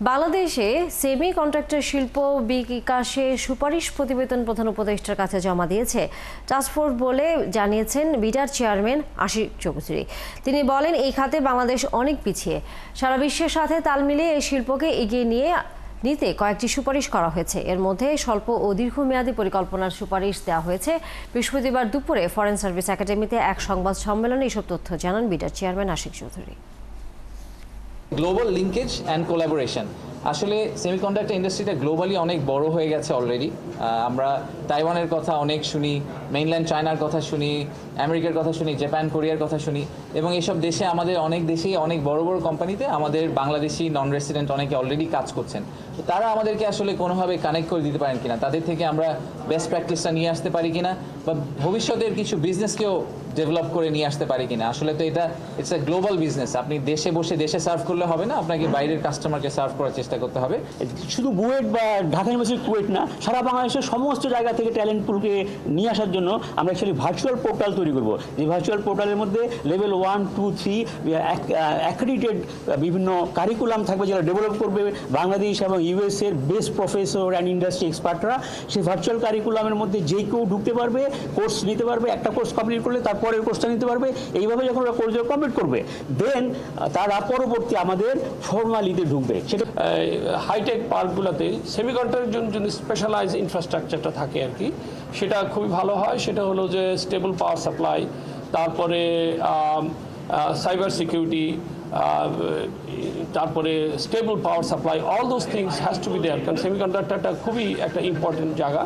বাংলাদেশে semi contractor শিল্প বিকাশে সুপারিশ প্রতিবেদন প্রধান উপদেষ্টার কাছে জমা দিয়েছে টাস্কফোর্স বলে জানিয়েছেন বিডার চেয়ারম্যান আশিক চৌধুরী। তিনি বলেন, এই খাতে বাংলাদেশ অনেক পিছিয়ে। সারা বিশ্বের সাথে তাল মিলিয়ে এই শিল্পকে এগিয়ে নিতে কয়েকটি সুপারিশ করা হয়েছে। এর মধ্যে স্বল্প ও দীর্ঘমেয়াদী পরিকল্পনার সুপারিশ দেওয়া হয়েছে। বৃহস্পতিবার দুপুরে ফরেন সার্ভিস একাডেমিতে এক সংবাদ সম্মেলনে এসব তথ্য জানান বিডার chairman Ashik Chowdhury. Global linkage and collaboration, আসলে সেমিকন্ডাক্টর ইন্ডাস্ট্রিটা গ্লোবালি অনেক বড় হয়ে গেছে অলরেডি। আমরা তাইওয়ানের কথা অনেক শুনি, মেইনল্যান্ড চায়নার কথা শুনি, আমেরিকার কথা শুনি, জাপান কোরিয়ার কথা শুনি, এবং এইসব দেশে আমাদের অনেক দেশেই অনেক বড় বড় কোম্পানিতে আমাদের বাংলাদেশি নন রেসিডেন্ট অনেকে অলরেডি কাজ করছেন। তো তারা আমাদেরকে আসলে কোনোভাবে কানেক্ট করে দিতে পারেন কিনা, তাদের থেকে আমরা বেস্ট প্র্যাকটিসটা নিয়ে আসতে পারি কিনা, বা ভবিষ্যতের কিছু বিজনেসকেও ডেভেলপ করে নিয়ে আসতে পারি কিনা। আসলে তো এটা ইটস এ গ্লোবাল বিজনেস। আপনি দেশে বসে দেশে সার্ভ করলে হবে না, আপনাকে বাইরের কাস্টমারকে সার্ভ করার চেষ্টা করতে হবে। শুধু বুয়েট বা ঢাকা ইউনিভার্সিটি কুয়েট না, সারা বাংলাদেশের সমস্ত জায়গা থেকে ট্যালেন্ট পুলকে নিয়ে আসার জন্য আমরা অ্যাকচুয়ালি ভার্চুয়াল পোর্টাল তৈরি করব। যে ভার্চুয়াল পোর্টালের মধ্যে লেভেল 1, 2, 3 অ্যাক্রেডিটেড বিভিন্ন কারিকুলাম থাকবে, যারা ডেভেলপ করবে বাংলাদেশ এবং ইউএসএর বেস্ট প্রফেসর অ্যান্ড ইন্ডাস্ট্রি এক্সপার্টরা। সেই ভার্চুয়াল কারিকুলামের মধ্যে যে কেউ ঢুকতে পারবে, কোর্স নিতে পারবে। একটা কোর্স কমপ্লিট করলে তারপরের কোর্সটা নিতে পারবে। এইভাবে যখন ওরা কোর্স কমপ্লিট করবে, দেন তারা পরবর্তী আমাদের ফর্মালিতে ঢুকবে। সেটা হাইটেক পার্কগুলোতে সেমিকন্ডাক্টরের জন্য যদি স্পেশালাইজ ইনফ্রাস্ট্রাকচারটা থাকে আর কি, সেটা খুবই ভালো হয়। সেটা হলো যে স্টেবল পাওয়ার সাপ্লাই, তারপরে সাইবার সিকিউরিটি, তারপরে stable power supply, all those things has to be there. কারণ সেমিকন্ডাক্টরটা খুবই একটা ইম্পর্টেন্ট জায়গা।